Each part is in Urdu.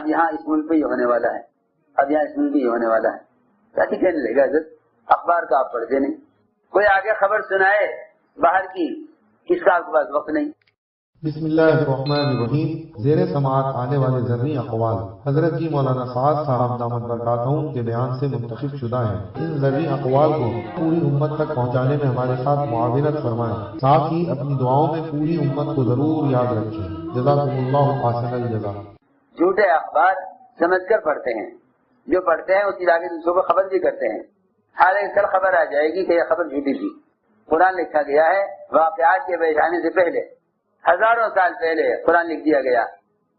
اب یہاں اس ملک پہ یہ ہونے والا ہے، اب یہاں اس ملک پہ یہ ہونے والا ہے، کیا کہنے لگے گا حضرت؟ اخبار کا آپ پڑھتے نہیں، کوئی آگے خبر سنائے باہر کی، اس کا آپ کے پاس وقت نہیں۔ بسم اللہ الرحمن الرحیم۔ زیر سماعت آنے والے ذرنی اقوال حضرت جی مولانا سعد صاحب دامت برکاتہم کے بیان سے منتخب شدہ ہیں۔ ان ذرنی اقوال کو پوری امت تک پہنچانے میں ہمارے ساتھ معاونت فرمائیں، ساتھ ہی اپنی دعاؤں میں پوری امت کو ضرور یاد رکھیں۔ جزاکم اللہ احسن الجزا۔ جھوٹے اخبار سمجھ کر پڑھتے ہیں، جو پڑھتے ہیں اس علاقے دوسروں کو خبر بھی کرتے ہیں، حالانکہ کل خبر آ جائے گی کہ یہ خبر جھوٹی تھی۔ قرآن لکھا گیا ہے واقعات کے پیش آنے سے پہلے، ہزاروں سال پہلے قرآن لکھ دیا گیا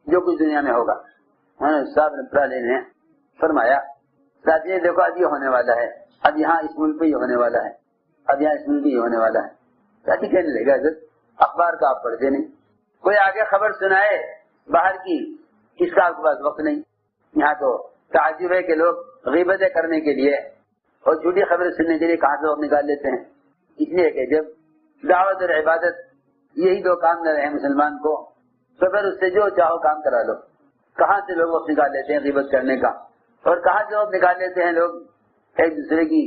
جو کچھ دنیا میں ہوگا۔ صاحب نے فرمایا ساتھی دیکھو اب یہ ہونے والا ہے، اب یہاں اس ملک پہ یہ ہونے والا ہے، اب یہاں اس ملک پہ یہ ہونے والا ہے، ساتھی کہنے لگے گا حضرت؟ اخبار کا آپ پڑھتے نہیں، کوئی آگے خبر سنائے باہر کی، اس کا آپ کے پاس وقت نہیں۔ یہاں تو تعجب ہے کہ لوگ غیبتیں کرنے کے لیے اور جھوٹی خبریں سننے کے لیے کہاں سے وقت نکال لیتے ہیں، اس لیے کہ جب دعوت اور عبادت یہی دو کام نہ رہے مسلمان کو تو پھر اس سے جو چاہو کام کرا لو۔ کہاں سے لوگ وقت نکال لیتے ہیں غیبت کرنے کا، اور کہاں سے وقت نکال لیتے ہیں لوگ ایک دوسرے کی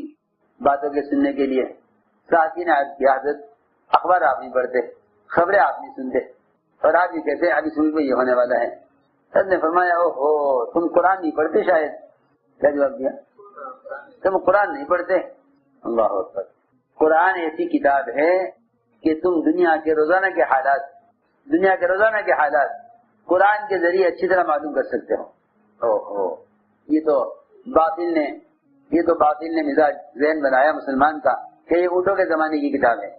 باتوں کے سننے کے لیے۔ ساتھی نے عرض کیا حضرت اخبار آپ نہیں پڑھتے، خبریں آپ نہیں سنتے، اور آپ یہ کہتے ہیں ابھی سن میں یہ ہونے والا ہے۔ سب نے فرمایا او ہو تم قرآن نہیں پڑھتے شاید۔ کیا جواب دیا؟ تم قرآن نہیں پڑھتے۔ اللہ اکبر۔ قرآن ایسی کتاب ہے کہ تم دنیا کے روزانہ کے حالات قرآن کے ذریعے اچھی طرح معلوم کر سکتے ہو۔ اوہو یہ تو باطل نے مزاج ذہن بنایا مسلمان کا کہ یہ اونٹوں کے زمانے کی کتاب ہے۔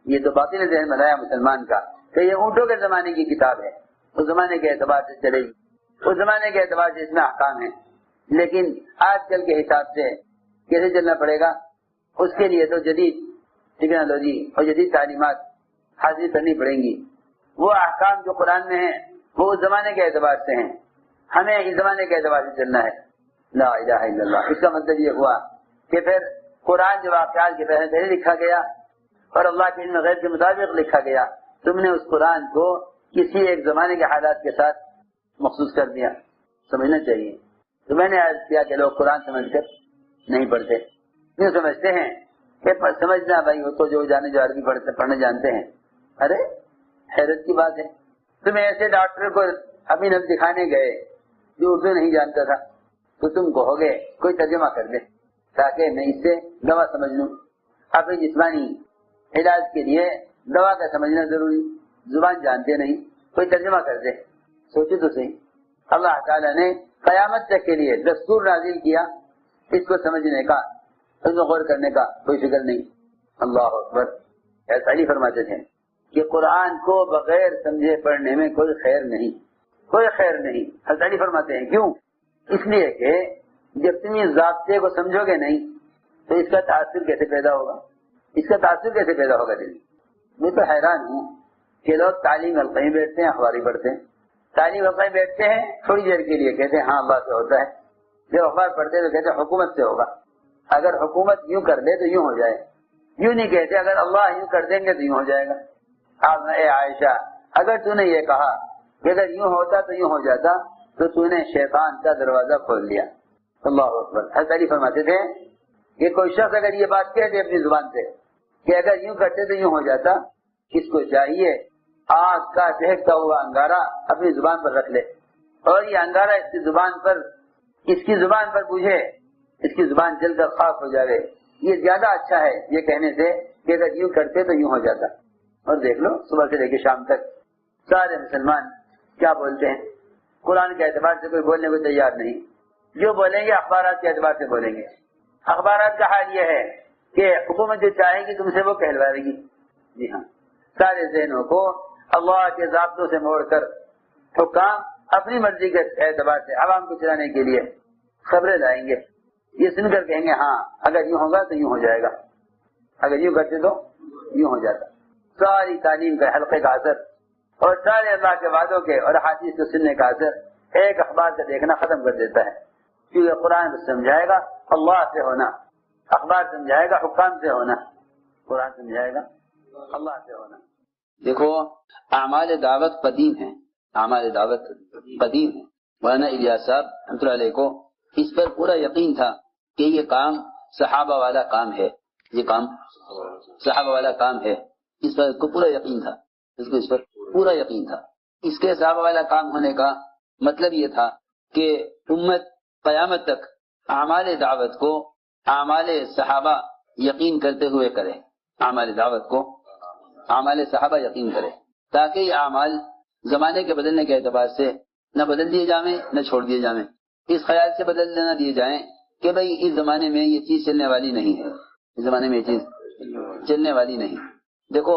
یہ تو باطل نے ذہن بنایا مسلمان کا کہ یہ اونٹوں کے زمانے کی کتاب ہے، اس زمانے کے اعتبار سے چلے گی، اس زمانے کے اعتبار سے اس میں احکام ہے، لیکن آج کل کے حساب سے کیسے چلنا پڑے گا؟ اس کے لیے تو جدید ٹیکنالوجی اور جدید تعلیمات حاصل کرنی پڑیں گی۔ وہ احکام جو قرآن میں ہیں وہ اس زمانے کے اعتبار سے ہیں، ہمیں اس زمانے کے اعتبار سے چلنا ہے۔ لا الہ الا اللہ۔ اس کا مطلب یہ ہوا کہ پھر قرآن جو واقعات کے پہلے لکھا گیا اور اللہ کے علم غیب کے مطابق لکھا گیا، تم نے اس قرآن کو کسی ایک زمانے کے حالات کے ساتھ مخصوص کر دیا۔ سمجھنا چاہیے۔ تو میں نے عرض کیا کہ لوگ قرآن سمجھ کر نہیں پڑھتے، کیوں سمجھتے ہیں کہ سمجھنا بھائی وہ تو جو جانے جو عربی پڑھنے جانتے ہیں۔ ارے حیرت کی بات ہے، تم ایسے ڈاکٹر کو اپنی نبض دکھانے گئے جو اردو نہیں جانتا تھا، تو تم کہو گے کوئی ترجمہ کر دے تاکہ میں اس سے دوا سمجھ لوں۔ اپنے جسمانی علاج کے لیے دوا کا سمجھنا ضروری، زبان جانتے نہیں، کوئی ترجمہ کر دے۔ سوچو تو صحیح، اللہ تعالیٰ نے قیامت تک کے لیے دستور نازل کیا اس کو سمجھنے کا، اس میں غور کرنے کا کوئی فکر نہیں۔ اللہ اکبر۔ ایسا ہی فرماتے تھے کہ قرآن کو بغیر سمجھے پڑھنے میں کوئی خیر نہیں، کوئی خیر نہیں۔ حضرت علی فرماتے ہیں کیوں؟ اس لیے کہ جب تم اس ضابطے کو سمجھو گے نہیں تو اس کا تاثر کیسے پیدا ہوگا؟ اس کا تاثر کیسے پیدا ہوگا دل میں؟ میں تو حیران ہوں کہ لوگ تعلیم حلقے میں بیٹھتے ہیں، اخباری پڑھتے ہیں، تعلیم حلقے میں بیٹھتے ہیں تھوڑی دیر کے لیے کہتے ہیں ہاں اللہ سے ہوتا ہے، جب اخبار پڑھتے ہیں تو کہتے ہیں حکومت سے ہوگا، اگر حکومت یوں کر دے تو یوں ہو جائے، یوں نہیں کہتے اگر اللہ یوں کر دیں گے تو یوں ہو جائے گا۔ آپ نے اے عائشہ اگر تو نے یہ کہا کہ اگر یوں ہوتا تو یوں ہو جاتا تو تو نے شیطان کا دروازہ کھول لیا۔ اللہ اکبر۔ حضرت علی فرماتے تھے کہ کوئی شخص اگر یہ بات کہہ دے اپنی زبان سے کہ اگر یوں کرتے تو یوں ہو جاتا، کس کو چاہیے آگ کا دہکتا ہوا انگارہ اپنی زبان پر رکھ لے اور یہ انگارہ اس کی زبان پر بوجھے، اس کی زبان جل کر خاک ہو جائے، یہ زیادہ اچھا ہے یہ کہنے سے کہ اگر یوں کرتے تو یوں ہو جاتا۔ اور دیکھ لو صبح سے لے کے شام تک سارے مسلمان کیا بولتے ہیں، قرآن کے اعتبار سے کوئی بولنے کو تیار نہیں، جو بولیں گے اخبارات کے اعتبار سے بولیں گے۔ اخبارات کا حال یہ ہے کہ حکومت جو چاہے گی تم سے وہ کہلوائے گی۔ جی ہاں، سارے ذہنوں کو اللہ کے ضابطوں سے موڑ کر حکام اپنی مرضی کے اعتبار سے عوام کو چلانے کے لیے خبریں لائیں گے، یہ سن کر کہیں گے ہاں اگر یوں ہوگا تو یوں ہو جائے گا، اگر یوں کرتے تو یوں ہو جاتا۔ ساری تعلیم کا حلقے کا اثر اور سارے اللہ کے وعدوں کے اور حدیث کو سننے کا اثر ایک اخبار سے دیکھنا ختم کر دیتا ہے، کیونکہ قرآن سمجھائے گا اللہ سے ہونا، اخبار سمجھائے گا حکام سے ہونا، قرآن سمجھائے گا اللہ سے ہونا۔ دیکھو اعمال دعوت قدیم ہیں، اعمال دعوت قدیم ہیں، مولانا الیاس صاحب رحمۃ اللہ علیہ کو اس پر پورا یقین تھا کہ یہ کام صحابہ والا کام ہے، یہ کام صحابہ والا کام ہے، اس پر کو پورا یقین تھا، اس پر پورا یقین تھا۔ اس کے صحابہ والا کام ہونے کا مطلب یہ تھا کہ امت قیامت تک اعمال دعوت کو اعمال صحابہ یقین کرتے ہوئے کرے، اعمال دعوت کو اعمال صحابہ یقین کرے، تاکہ یہ اعمال زمانے کے بدلنے کے اعتبار سے نہ بدل دیے جائیں نہ چھوڑ دیے جائیں، اس خیال سے بدل نہ دیے جائیں کہ بھئی اس زمانے میں یہ چیز چلنے والی نہیں ہے، اس زمانے میں یہ چیز چلنے والی نہیں۔ دیکھو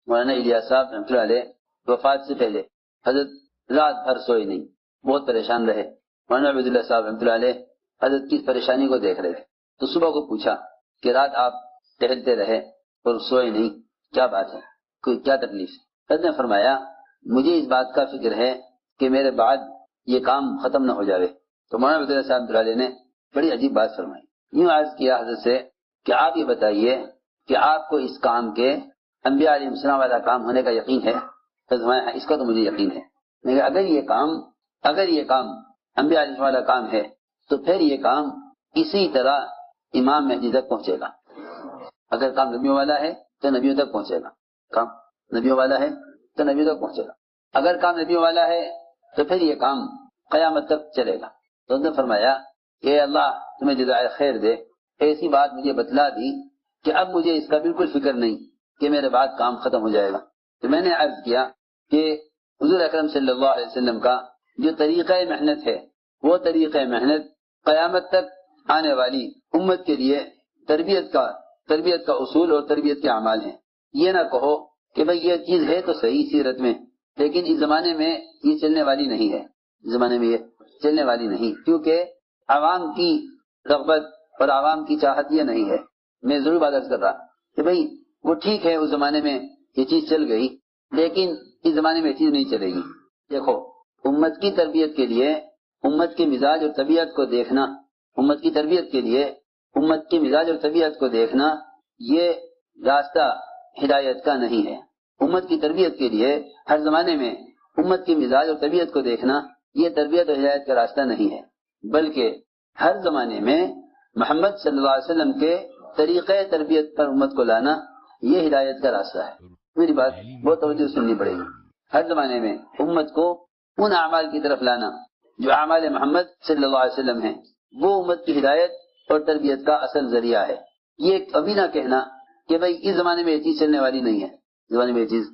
مولانا الیاس صاحب رحمۃ اللہ علیہ وفات سے پہلے حضرت رات بھر سوئے نہیں، بہت پریشان رہے۔ مولانا عبداللہ صاحب رحمۃ اللہ علیہ حضرت کی پریشانی کو دیکھ رہے تھے، تو صبح کو پوچھا کہ رات آپ ٹہلتے رہے اور سوئے نہیں، کیا بات ہے، کوئی کیا تکلیف؟ حضرت نے فرمایا مجھے اس بات کا فکر ہے کہ میرے بعد یہ کام ختم نہ ہو جائے۔ تو مولانا عبداللہ صاحب رحمۃ اللہ علیہ نے بڑی عجیب بات فرمائی، یوں عرض کیا حضرت سے کہ آپ یہ بتائیے کہ آپ کو اس کام کے انبیاء علیہ السلام والا کام ہونے کا یقین ہے؟ اس کا تو مجھے یقین ہے، لیکن اگر یہ کام انبیاء علیہ السلام والا کام ہے تو پھر یہ کام اسی طرح امام مہدی تک پہنچے گا۔ اگر کام نبیوں والا ہے تو نبیوں تک پہنچے گا، کام نبیوں والا ہے تو نبیوں تک پہنچے گا، اگر کام نبیوں والا ہے تو پھر یہ کام قیامت تک چلے گا۔ تو انہوں نے فرمایا کہ اللہ تمہیں جزائے خیر دے، ایسی بات مجھے بتلا دی کہ اب مجھے اس کا بالکل فکر نہیں کہ میرے بعد کام ختم ہو جائے گا۔ تو میں نے عرض کیا کہ حضور اکرم صلی اللہ علیہ وسلم کا جو طریقہ محنت ہے وہ طریقہ محنت قیامت تک آنے والی امت کے لیے تربیت کا اصول اور تربیت کے اعمال ہیں۔ یہ نہ کہو کہ بھئی یہ چیز ہے تو صحیح سیرت میں، لیکن اس زمانے میں یہ چلنے والی نہیں ہے، اس زمانے میں یہ چلنے والی نہیں، کیونکہ عوام کی رغبت اور عوام کی چاہت یہ نہیں ہے۔ میں ضرور بات عرض کر رہا کہ بھئی وہ ٹھیک ہے اس زمانے میں یہ چیز چل گئی، لیکن اس زمانے میں یہ چیز نہیں چلے گی۔ دیکھو امت کی تربیت کے لیے امت کے مزاج اور طبیعت کو دیکھنا، امت کی تربیت کے لیے امت کے مزاج اور طبیعت کو دیکھنا یہ راستہ ہدایت کا نہیں ہے۔ امت کی تربیت کے لیے ہر زمانے میں امت کے مزاج اور طبیعت کو دیکھنا یہ تربیت اور ہدایت کا راستہ نہیں ہے، بلکہ ہر زمانے میں محمد صلی اللہ علیہ وسلم کے طریقہ تربیت پر امت کو لانا یہ ہدایت کا راستہ ہے۔ میری بات بہت توجہ سننی پڑے گی۔ ہر زمانے میں امت کو ان اعمال کی طرف لانا جو اعمال محمد صلی اللہ علیہ وسلم ہیں، وہ امت کی ہدایت اور تربیت کا اصل ذریعہ ہے۔ یہ کبھی نہ کہنا کہ بھئی اس زمانے میں یہ چیز چلنے والی نہیں ہے، زمانے میں یہ چیز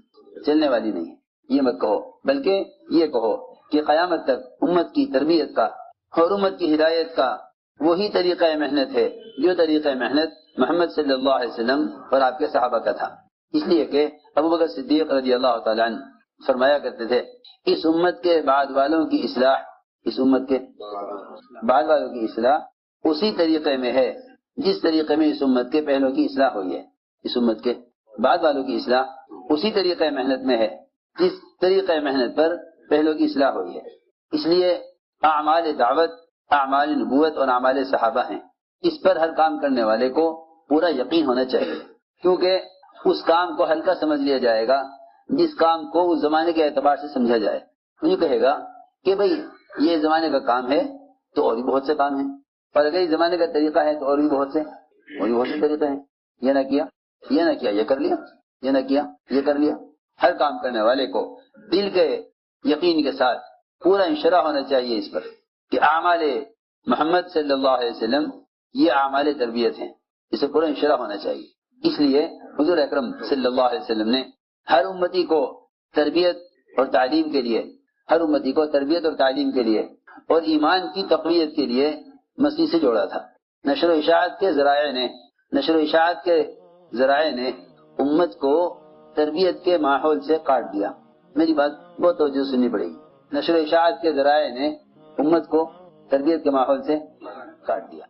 چلنے والی نہیں ہے، یہ مت کہو، بلکہ یہ کہو کہ قیامت تک امت کی تربیت کا اور امت کی ہدایت کا وہی طریقہ محنت ہے جو طریقہ محنت محمد صلی اللہ علیہ وسلم اور آپ کے صحابہ کا تھا۔ اس لیے کہ ابو بکر صدیق رضی اللہ تعالیٰ عنہ فرمایا کرتے تھے اس امت کے بعد والوں کی اصلاح، اس امت کے بعد والوں کی اصلاح اسی طریقے میں ہے جس طریقے میں اس امت کے پہلوں کی اصلاح ہوئی ہے۔ اس امت کے بعد والوں کی اصلاح اسی طریقہ محنت میں ہے جس طریقہ محنت پر پہلوں کی اصلاح ہوئی ہے۔ اس لیے اعمال دعوت، اعمال نبوت اور اعمال صحابہ ہیں، اس پر ہر کام کرنے والے کو پورا یقین ہونا چاہیے، کیونکہ اس کام کو ہلکا سمجھ لیا جائے گا جس کام کو اس زمانے کے اعتبار سے سمجھا جائے۔ یہ کہے گا کہ بھئی یہ زمانے کا کام ہے تو اور بھی بہت سے کام ہیں، اور اگر اس زمانے کا طریقہ ہے تو اور بھی بہت سے طریقے ہیں، یہ نہ کیا یہ کر لیا، یہ نہ کیا یہ کر لیا۔ ہر کام کرنے والے کو دل کے یقین کے ساتھ پورا انشراح ہونا چاہیے اس پر کہ اعمال محمد صلی اللہ علیہ وسلم یہ اعمال تربیت ہیں، اسے پورا انشراح ہونا چاہیے۔ اس لیے حضور اکرم صلی اللہ علیہ وسلم نے ہر امتی کو تربیت اور تعلیم کے لیے، ہر امتی کو تربیت اور تعلیم کے لیے اور ایمان کی تقویت کے لیے مسیح سے جوڑا تھا۔ نشر و اشاعت کے ذرائع نے امت کو تربیت کے ماحول سے کاٹ دیا۔ میری بات بہت توجہ سننی پڑے گی۔ نشر و اشاعت کے ذرائع نے امت کو تربیت کے ماحول سے کاٹ دیا۔